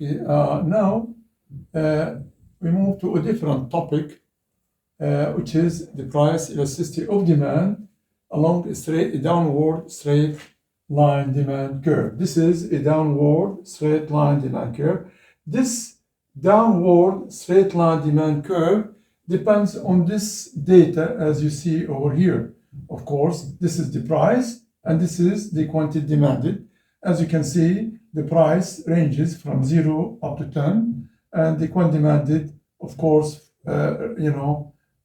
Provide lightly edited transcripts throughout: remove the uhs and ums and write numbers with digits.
Okay, now we move to a different topic, which is the price elasticity of demand along a downward straight line demand curve. This is a downward straight line demand curve. This downward straight line demand curve depends on this data as you see over here. Of course, this is the price and this is the quantity demanded. As you can see, the price ranges from 0 up to 10, and the quantity demanded, of course, from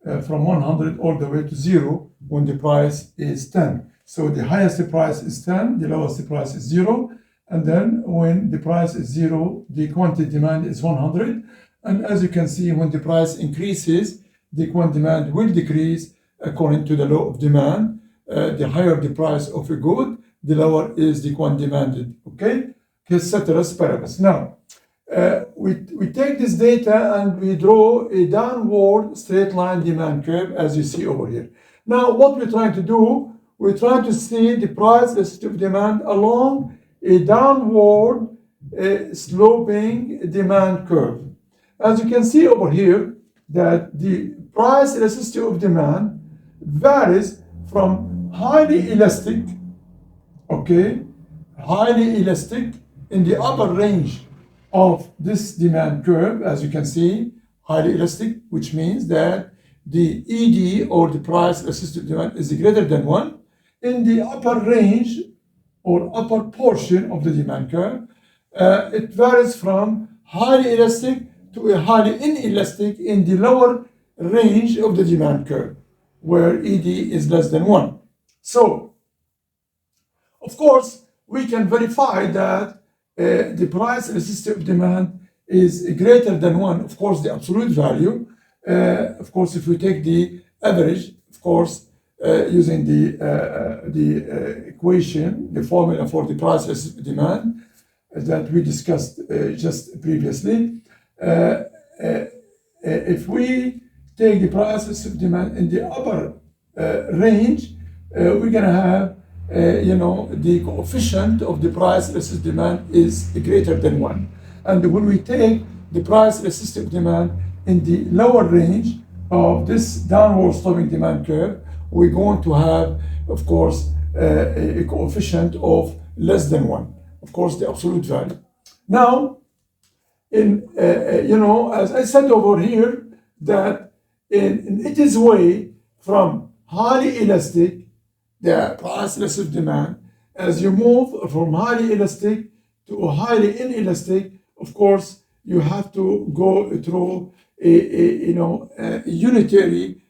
100 all the way to 0 when the price is 10. So the highest price is 10, the lowest price is 0, and then when the price is 0, the quantity demand is 100. And as you can see, when the price increases, the quantity demand will decrease according to the law of demand. The higher the price of a good, the lower is the quantity demanded. Okay, ceteris paribus. Now, we take this data and we draw a downward straight line demand curve as you see over here. Now, what we're trying to do, we're trying to see the price elasticity of demand along a downward sloping demand curve. As you can see over here, that the price elasticity of demand varies from highly elastic, okay, highly elastic in the upper range of this demand curve, as you can see, highly elastic, which means that the ED or the price elasticity of demand is greater than 1. In the upper range or upper portion of the demand curve, it varies from highly elastic to a highly inelastic in the lower range of the demand curve, where ED is less than 1. So, of course, we can verify that the price elasticity of demand is greater than 1, of course, the absolute value. Of course, if we take the average, of course, using the equation, the formula for the price elasticity of demand that we discussed just previously, if we take the price elasticity of demand in the upper range, we're going to have the coefficient of the price elasticity demand is greater than 1. And when we take the price elasticity of demand in the lower range of this downward sloping demand curve, we're going to have, of course, a coefficient of less than 1, of course, the absolute value. Now, as I said over here, that in its way from highly elastic, the price elasticity of demand, as you move from highly elastic to highly inelastic, of course, you have to go through a unitary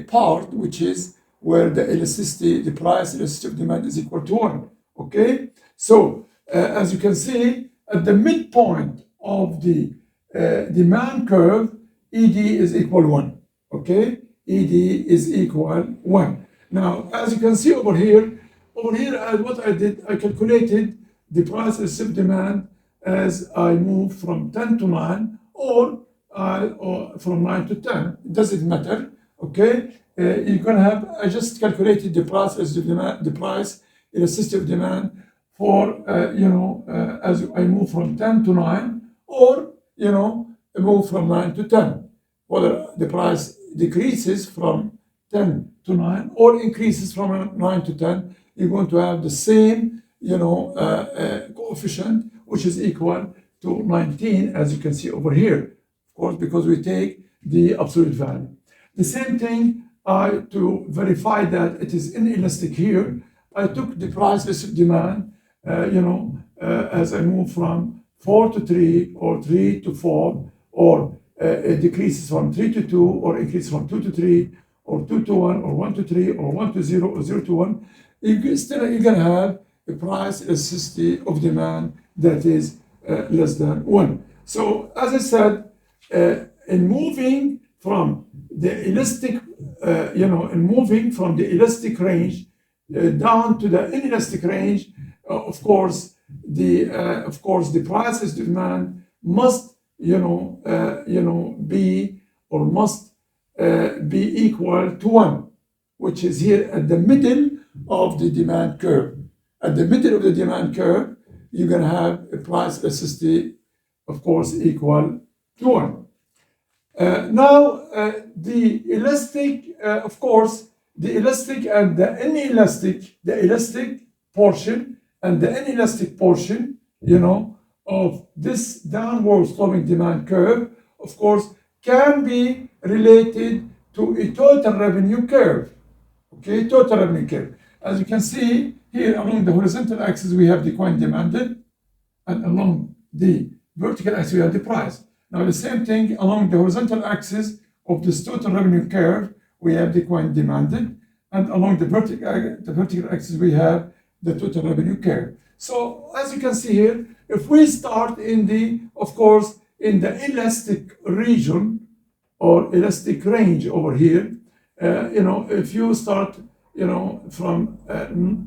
part, which is where the elasticity, the price elasticity of demand is equal to 1. Okay, so as you can see, at the midpoint of the demand curve, ED is equal 1. Okay, ED is equal 1. Now, as you can see over here, what I did, I calculated the price elasticity of demand as I move from 10 to 9 or from 9 to 10. It doesn't matter. Okay, you're gonna have. I just calculated the price elasticity of demand, the price elasticity of demand for as I move from 10 to 9 or move from 9 to 10. Whether the price decreases from 10 to 9 or increases from 9 to 10, you're going to have the same coefficient, which is equal to 19, as you can see over here, of course, because we take the absolute value. The same thing, to verify that it is inelastic here, I took the price elasticity demand, as I move from 4 to 3 or 3 to 4, or it decreases from 3 to 2 or increases from 2 to 3 or 2 to 1 or 1 to 3 or 1 to 0 or 0 to 1, you're going to have a price elasticity of demand that is less than 1. So as I said, in moving from the elastic, in moving from the elastic range down to the inelastic range, of course, the price elasticity of demand must be or must be equal to 1, which is here at the middle of the demand curve. At the middle of the demand curve, you're going to have a price elasticity of course, equal to 1. Now, the elastic, of course, the elastic and the inelastic, the elastic portion and the inelastic portion, of this downward sloping demand curve, of course, can be related to a total revenue curve. Okay, total revenue curve. As you can see here along the horizontal axis, we have the coin demanded, and along the vertical axis, we have the price. Now, the same thing along the horizontal axis of this total revenue curve, we have the coin demanded, and along the vertical axis, we have the total revenue curve. So, as you can see here, if we start in the, of course, in the elastic region or elastic range over here, if you start, from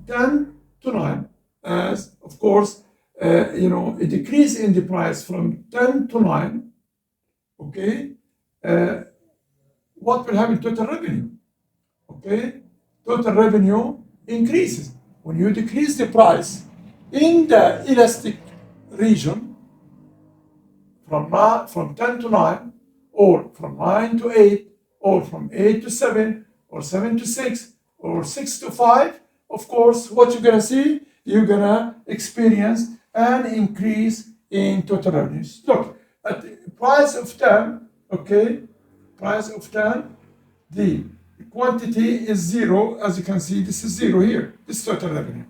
10 to 9, as of course, a decrease in the price from 10 to 9, okay, what will happen to total revenue? Okay, total revenue increases. When you decrease the price in the elastic region from 10 to 9, or from 9 to 8, or from 8 to 7, or 7 to 6, or 6 to 5, of course, what you're going to see, you're going to experience an increase in total revenues. Look, at the price of 10, okay, price of 10, the quantity is 0. As you can see, this is 0 here. This is total revenue.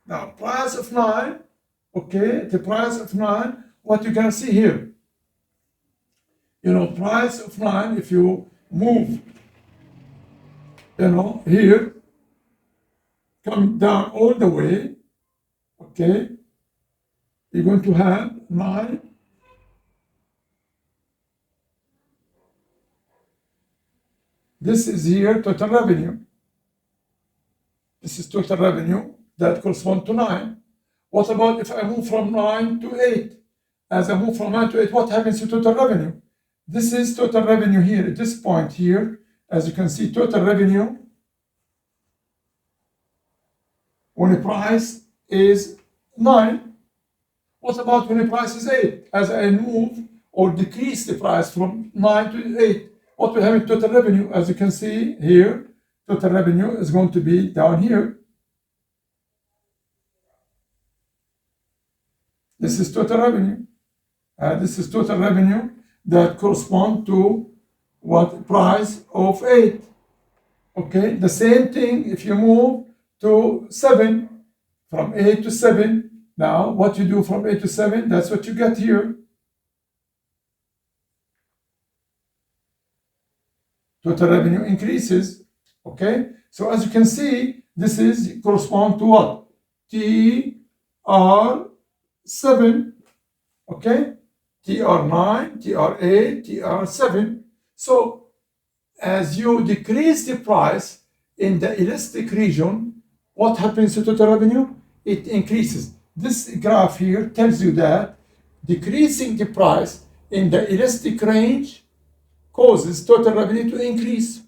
Now, price of 9, okay, the price of 9, what you're going to see here, price of 9, if you move, here, coming down all the way, okay, you're going to have 9. This is here total revenue. This is total revenue that corresponds to 9. What about if I move from 9 to 8? As I move from 9 to 8, what happens to total revenue? This is total revenue here at this point here. As you can see, total revenue when the price is 9. What about when the price is 8? As I move or decrease the price from 9 to 8, what will happen to total revenue? As you can see here, total revenue is going to be down here. This is total revenue. This is total revenue that corresponds to what price of 8. Okay, the same thing if you move to 7, from 8 to 7. Now, what you do from 8 to 7, that's what you get here. Total revenue increases. Okay, so as you can see, this is correspond to what? TR7. Okay, TR9, TR8, TR7. So, as you decrease the price in the elastic region, what happens to total revenue? It increases. This graph here tells you that decreasing the price in the elastic range causes total revenue to increase.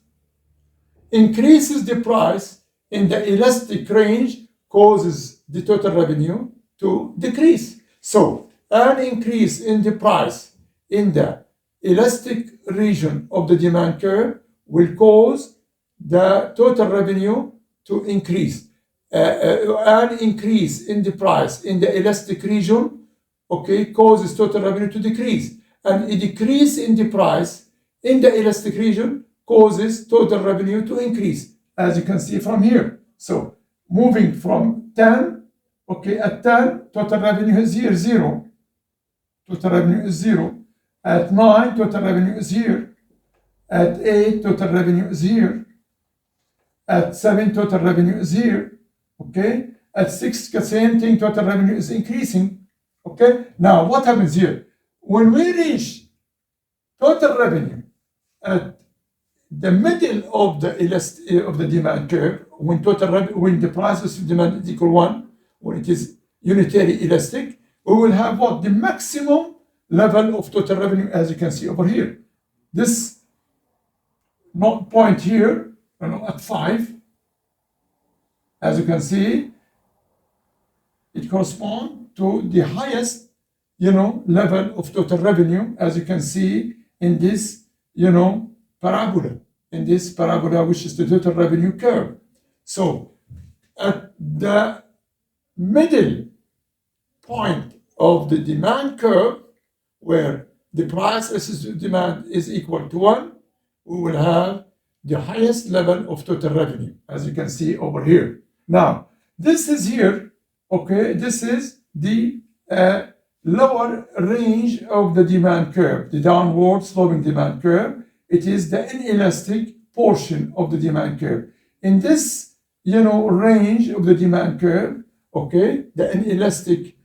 Increases the price in the elastic range causes the total revenue to decrease. So, an increase in the price in the elastic region of the demand curve will cause the total revenue to increase. An increase in the price in the elastic region, okay, causes total revenue to decrease. And a decrease in the price in the elastic region causes total revenue to increase, as you can see from here. So, moving from 10, okay, at 10, total revenue is here, 0. Total revenue is 0. At 9, total revenue is here. At 8, total revenue is here. At 7, total revenue is here. Okay? At 6, the same thing, total revenue is increasing. Okay? Now, what happens here? When we reach total revenue at the middle of the demand curve, when the price of demand is equal 1, when it is unitary elastic, we will have what? The maximum level of total revenue, as you can see over here. This point here, at 5, as you can see, it corresponds to the highest level of total revenue, as you can see in this, parabola, which is the total revenue curve. So at the middle point of the demand curve, where the price versus the demand is equal to 1, we will have the highest level of total revenue, as you can see over here. Now, this is here, okay, this is the lower range of the demand curve, the downward sloping demand curve. It is the inelastic portion of the demand curve. In this, range of the demand curve, okay, the inelastic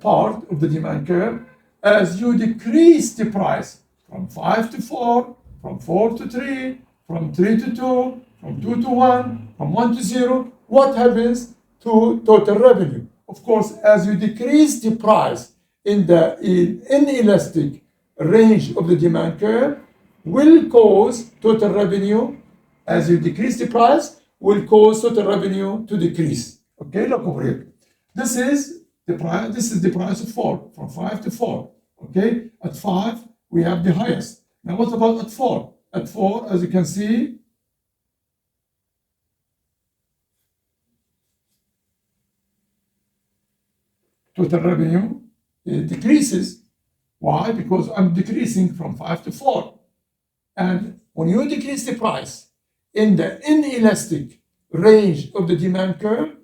part of the demand curve, as you decrease the price from 5 to 4, from 4 to 3, from 3 to 2, from 2 to 1, from 1 to 0, what happens to total revenue? Of course, as you decrease the price in the inelastic range of the demand curve, will cause total revenue, as you decrease the price, will cause total revenue to decrease. Okay, look over here. This is the price of 4, from 5 to 4. Okay, at 5, we have the highest. Now, what about at 4? At 4, as you can see, total revenue decreases. Why? Because I'm decreasing from 5 to 4. And when you decrease the price in the inelastic range of the demand curve,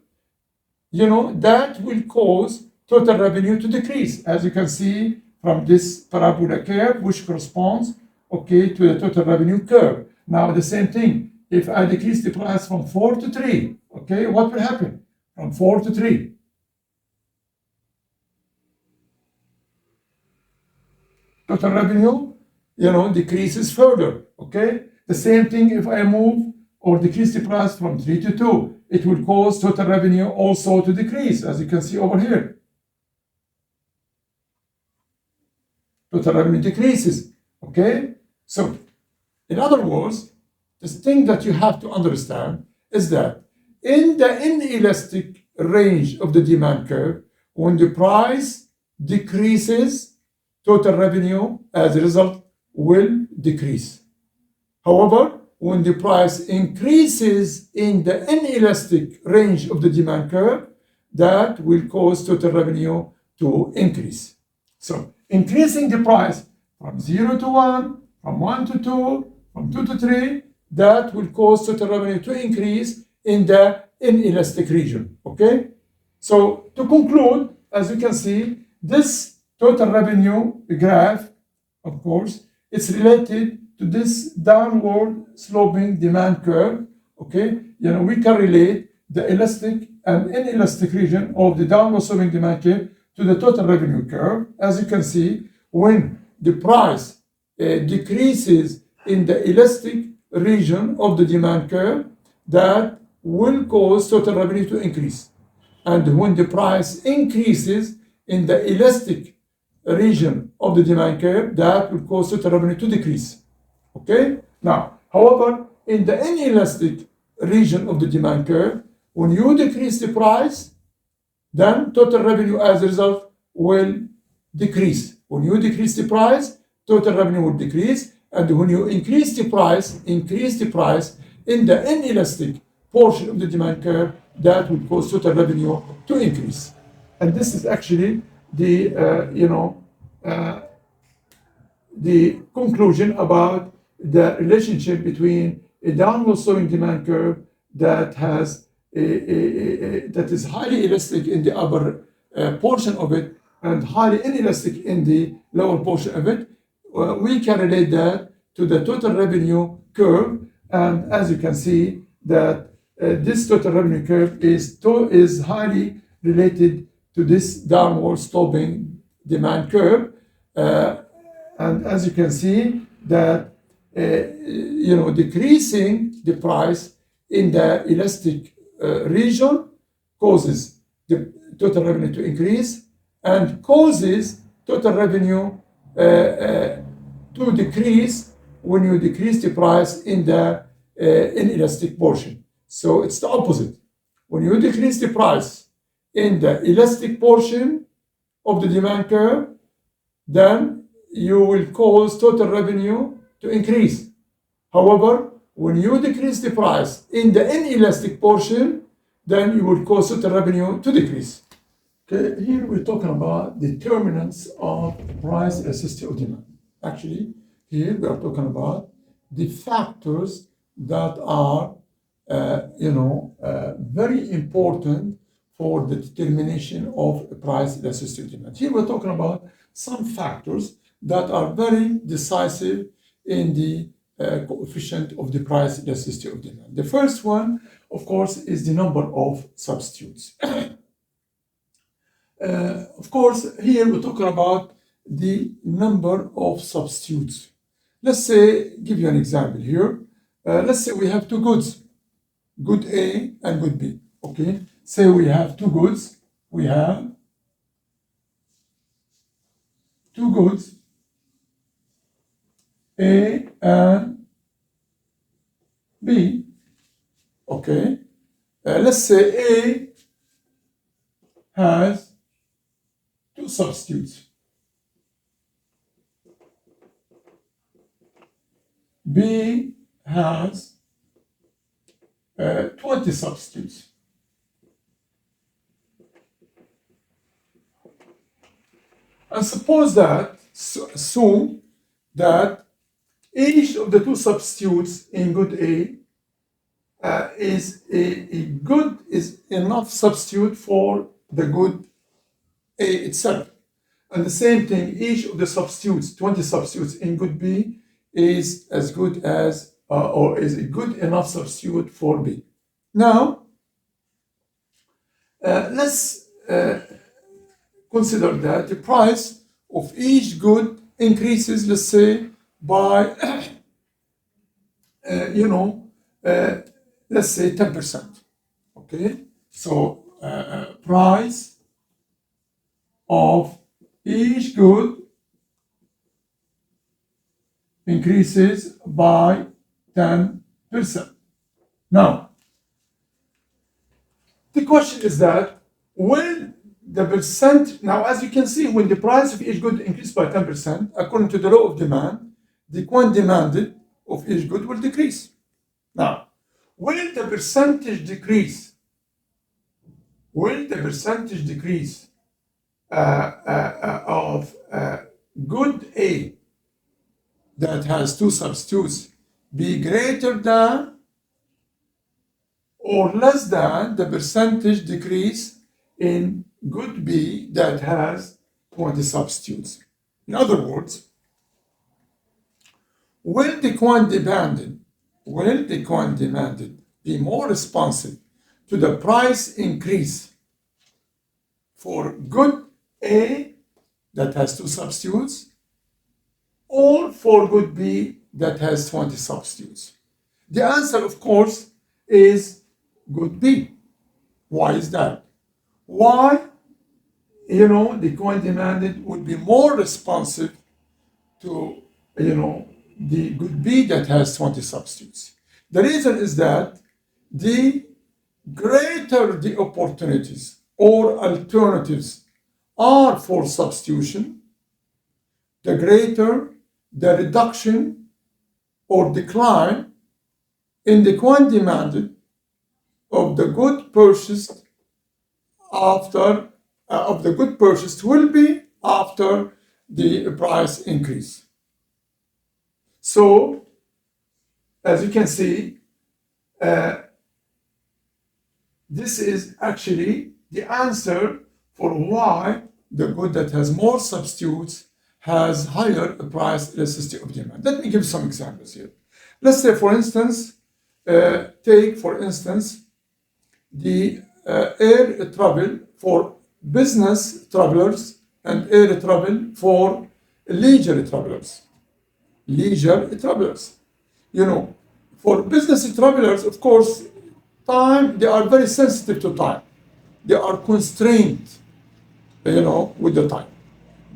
that will cause total revenue to decrease, as you can see from this parabola curve, which corresponds, okay, to the total revenue curve. Now, the same thing, if I decrease the price from 4 to 3, okay, what will happen? From 4 to 3. Total revenue, decreases further, okay? The same thing if I move or decrease the price from 3 to 2, it will cause total revenue also to decrease, as you can see over here. Total revenue decreases, okay? So, in other words, the thing that you have to understand is that in the inelastic range of the demand curve, when the price decreases, total revenue as a result will decrease. However, when the price increases in the inelastic range of the demand curve, that will cause total revenue to increase. So, increasing the price from 0 to 1, from 1 to 2, from 2 to 3, that will cause total revenue to increase in the inelastic region, okay? So, to conclude, as you can see, this total revenue graph, of course, it's related to this downward sloping demand curve, okay? We can relate the elastic and inelastic region of the downward sloping demand curve to the total revenue curve. As you can see, when the price decreases in the elastic region of the demand curve, that will cause total revenue to increase. And when the price increases in the elastic region of the demand curve, that will cause total revenue to decrease. Okay? Now, however, in the inelastic region of the demand curve, when you decrease the price, then total revenue as a result will decrease. When you decrease the price, total revenue will decrease. And when you increase the price in the inelastic portion of the demand curve, that will cause total revenue to increase. And this is actually the conclusion about the relationship between a downward sloping demand curve that is highly elastic in the upper portion of it and highly inelastic in the lower portion of it. We can relate that to the total revenue curve, and as you can see that this total revenue curve is highly related to this downward sloping demand curve, and as you can see that decreasing the price in the elastic region causes the total revenue to increase and causes total revenue to decrease when you decrease the price in the inelastic portion. So it's the opposite. When you decrease the price in the elastic portion of the demand curve, then you will cause total revenue to increase. However, when you decrease the price in the inelastic portion, then you will cause total revenue to decrease. Okay, here we're talking about determinants of price elasticity of demand. Actually, here we are talking about the factors that are, very important for the determination of price elasticity of demand. Here we're talking about some factors that are very decisive in the coefficient of the price elasticity of demand. The first one, of course, is the number of substitutes. Of course, here we're talking about the number of substitutes. Let's say, give you an example here. Let's say we have two goods, good A and good B. Okay, say we have two goods. We have two goods, A and B. Okay, let's say A has two substitutes. B has 20 substitutes. And suppose that, assume that each of the two substitutes in good A is enough substitute for the good A itself. And the same thing, each of the substitutes, 20 substitutes in good B, is as good as, or is a good enough substitute for B. Now, let's consider that the price of each good increases, let's say, by, let's say 10%. Okay, so price of each good increases by 10%. Now, the question is that when the percent, now as you can see, when the price of each good increases by 10%, according to the law of demand, the quantity demanded of each good will decrease. Now, will the percentage decrease? Will the percentage decrease of good A that has two substitutes be greater than or less than the percentage decrease in good B that has 20 substitutes? In other words, will the quantity demanded be more responsive to the price increase for good A that has two substitutes or for good B that has 20 substitutes? The answer, of course, is good B. Why is that? Why? The quantity demanded would be more responsive to, the good B that has 20 substitutes. The reason is that the greater the opportunities or alternatives are for substitution, the greater the reduction or decline in the quantity demanded of the good purchased will be after the price increase. So, as you can see, this is actually the answer for why the good that has more substitutes has higher price elasticity of demand. Let me give some examples here. Let's say, for instance, take for instance the air travel for business travelers and air travel for leisure travelers. For business travelers, of course, they are very sensitive to time. They are constrained, with the time.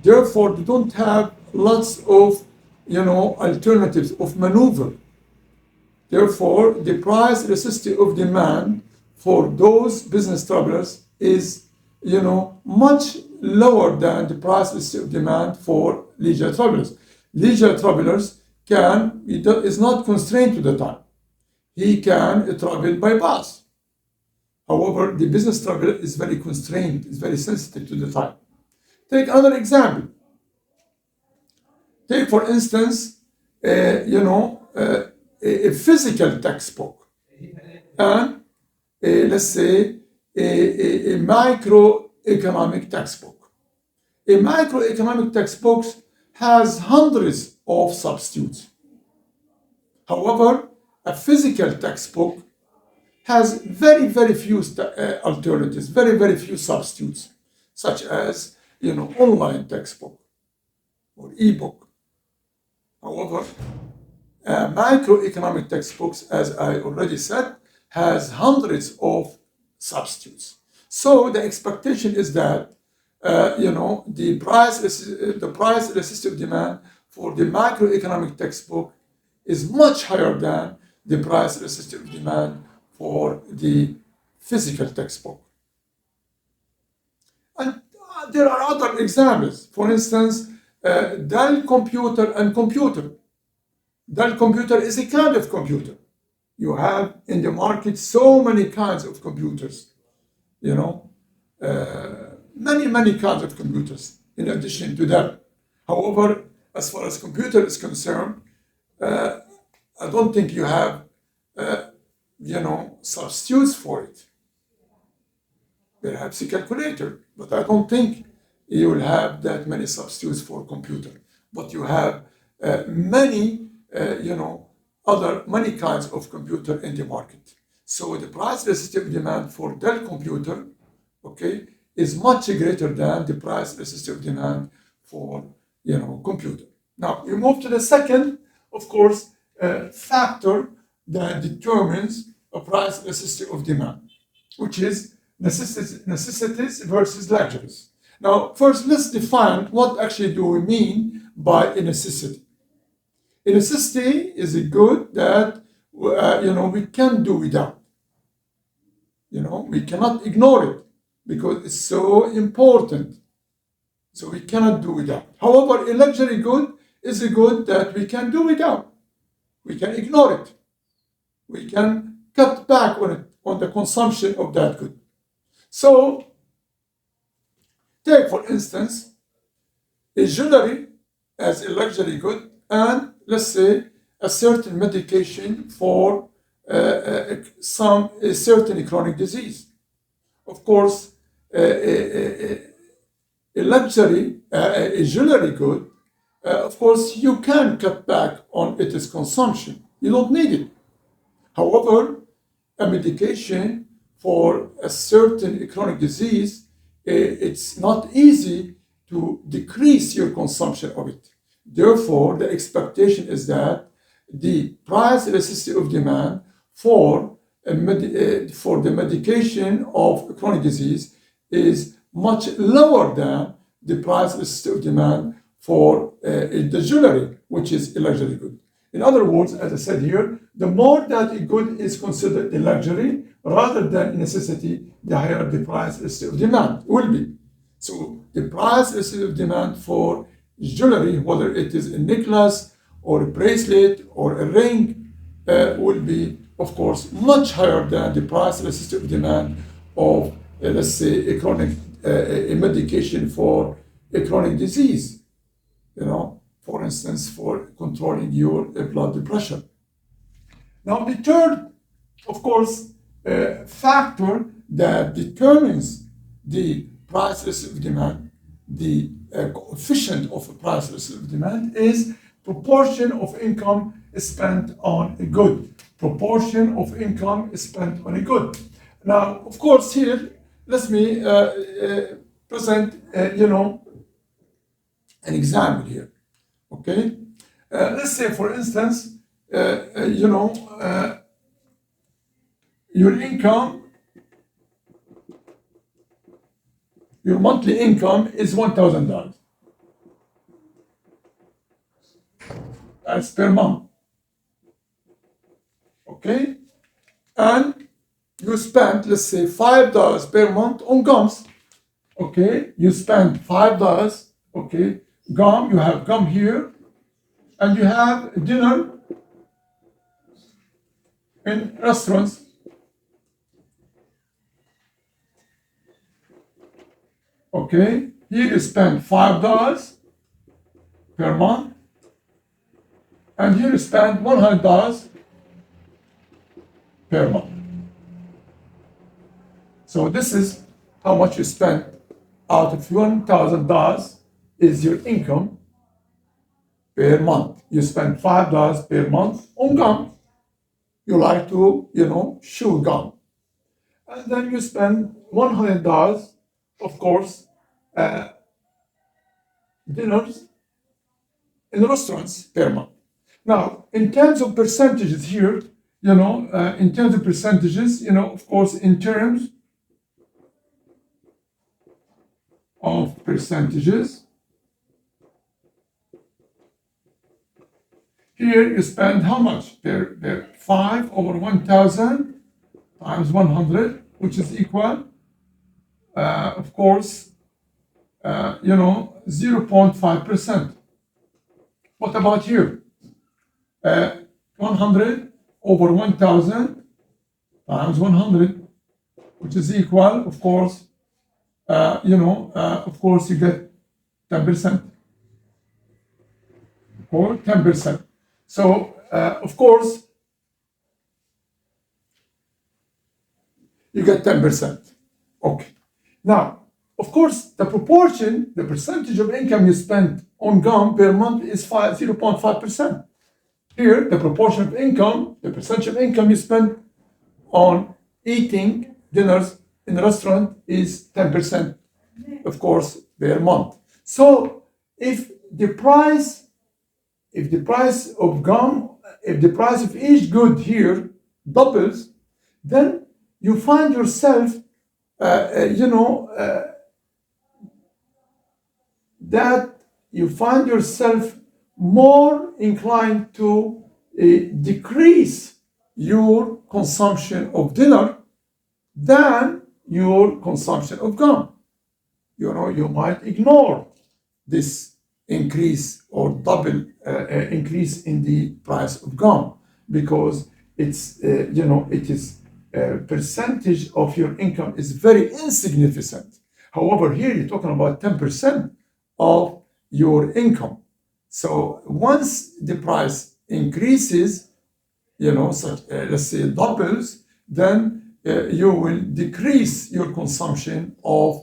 Therefore, they don't have lots of, alternatives of maneuver. Therefore, the price elasticity of demand for those business travelers is, much lower than the price elasticity of demand for leisure travelers. Leisure travelers is not constrained to the time. He can travel by bus. However, the business traveler is very constrained, is very sensitive to the time. Take another example. Take, for instance, a physical textbook and let's say a microeconomic textbook. A microeconomic textbook has hundreds of substitutes. However, a physical textbook has very, very few alternatives, very, very few substitutes, such as online textbook or ebook. However, microeconomic textbooks, as I already said, has hundreds of substitutes. So the expectation is that the price elasticity of demand for the macroeconomic textbook is much higher than the price elasticity of demand for the physical textbook. And there are other examples. For instance, Dell computer and computer. Dell computer is a kind of computer. You have in the market so many kinds of computers, many kinds of computers in addition to that. However, as far as computer is concerned, I don't think you have, substitutes for it. Perhaps a calculator, but I don't think you will have that many substitutes for computer. But you have many kinds of computer in the market. So the price elasticity of demand for Dell computer, is much greater than the price elasticity of demand for computer. Now we move to the second, of course, factor that determines a price elasticity of demand, which is necessities versus luxuries. Now, first, let's define what actually do we mean by a necessity. A necessity is a good that we can't do without. We cannot ignore it because it's so important. So we cannot do without. However, a luxury good is a good that we can do without. We can ignore it. We can cut back on the consumption of that good. So, take for instance, a jewelry as a luxury good and let's say a certain medication for a certain chronic disease. Of course, a jewelry good, of course, you can cut back on its consumption. You don't need it. However, a medication for a certain chronic disease, it's not easy to decrease your consumption of it. Therefore, the expectation is that the price elasticity of demand for the medication of a chronic disease is much lower than the price elasticity of demand for the jewelry, which is a luxury good. In other words, as I said here, the more that a good is considered a luxury rather than a necessity, the higher the price elasticity of demand will be. So the price elasticity of demand for jewelry, whether it is a necklace or a bracelet or a ring, will be, of course, much higher than the price elasticity of demand of, let's say, a medication for a chronic disease. For instance, for controlling your blood pressure. Now, the third, of course, factor that determines the price elasticity of demand, the coefficient of price elasticity of demand, is proportion of income spent on a good. Proportion of income spent on a good. Now, of course, here, let me present, an example here. Okay, let's say, for instance, your income, your monthly income is $1,000. That's per month. Okay, and you spend, let's say, $5 per month on gums, Okay, you spend $5. Okay, gum, you have gum here, and you have dinner in restaurants. Okay, here you spend $5 per month, and here you spend $100 per month. So this is how much you spend out of $1,000 is your income per month. You spend $5 per month on gum. You like to, chew gum. And then you spend $100, of course, dinners in restaurants per month. Now, in terms of percentages here, in terms of percentages, of course, in terms of percentages, here you spend how much? Per 5 over 1,000 times 100, which is equal, of course, 0.5%. What about here? 100 over 1,000 times 100, which is equal, of course, of course, you get 10%. Or 10%. So, of course, you get 10%. Okay. Now, of course, the proportion, the percentage of income you spend on gum per month is 0.5%. Here, the proportion of income, the percentage of income you spend on eating dinners in a restaurant is 10%, of course, per month. So, if the price of gum, if the price of each good here doubles, then you find yourself, that you find yourself more inclined to decrease your consumption of dinner than your consumption of gum. You might ignore this increase or double increase in the price of gum because it's it is percentage of your income is very insignificant. However, here you're talking about 10% of your income. So once the price increases, such let's say doubles, then you will decrease your consumption of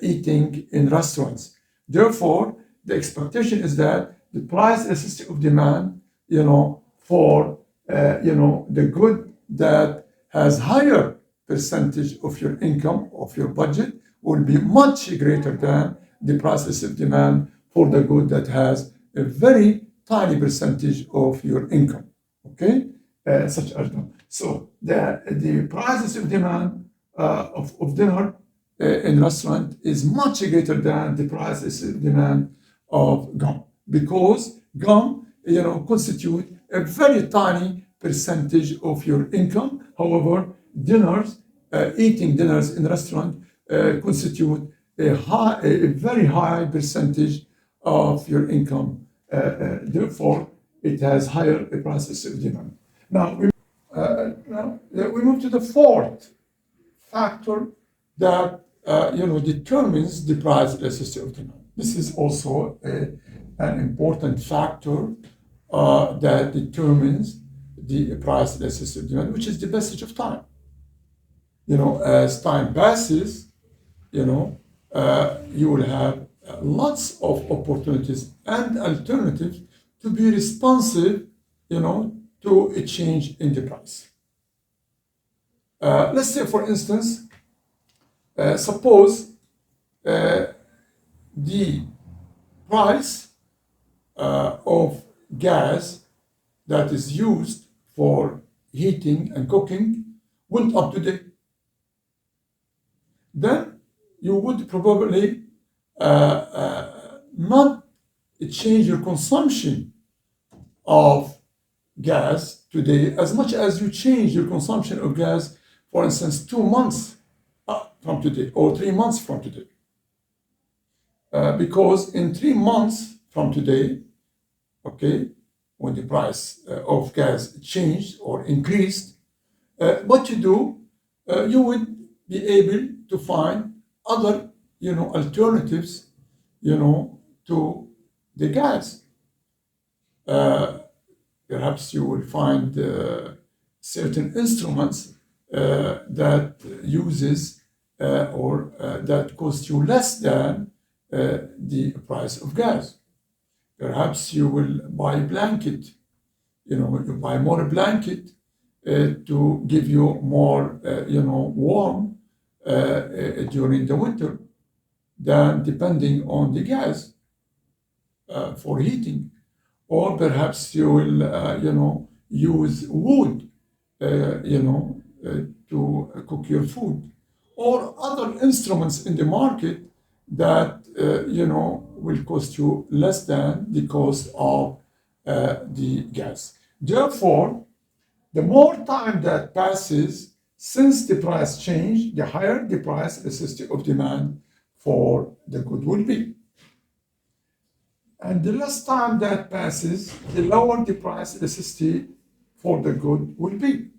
eating in restaurants. Therefore, the expectation is that the price elasticity of demand, for the good that has higher percentage of your income, of your budget, will be much greater than the price elasticity of demand for the good that has a very tiny percentage of your income. Okay, such as that. So the price elasticity of demand of dinner in restaurant is much greater than the price elasticity of demand of gum, because gum, constitute a very tiny percentage of your income. However, eating dinners in restaurant constitute a very high percentage of your income. Therefore, it has higher prices of demand. Now we move to the fourth factor that determines the price elasticity of demand. This is also an important factor that determines the price elasticity of demand, which is the passage of time. As time passes, you will have lots of opportunities and alternatives to be responsive, to a change in the price. Let's say, for instance, suppose the price of gas that is used for heating and cooking went up today. Then you would probably not change your consumption of gas today as much as you change your consumption of gas, for instance, 2 months from today or 3 months from today. because in 3 months from today, okay, when the price of gas changed or increased, what you do, you would be able to find other, alternatives, to the gas. Perhaps you will find certain instruments that uses or that cost you less than the price of gas. Perhaps you will buy a blanket, you buy more blanket to give you more, warm during the winter than depending on the gas for heating. Or perhaps you will, use wood, to cook your food, or other instruments in the market that, will cost you less than the cost of the gas. Therefore, the more time that passes since the price change, the higher the price elasticity of demand for the good will be. And the less time that passes, the lower the price elasticity for the good will be.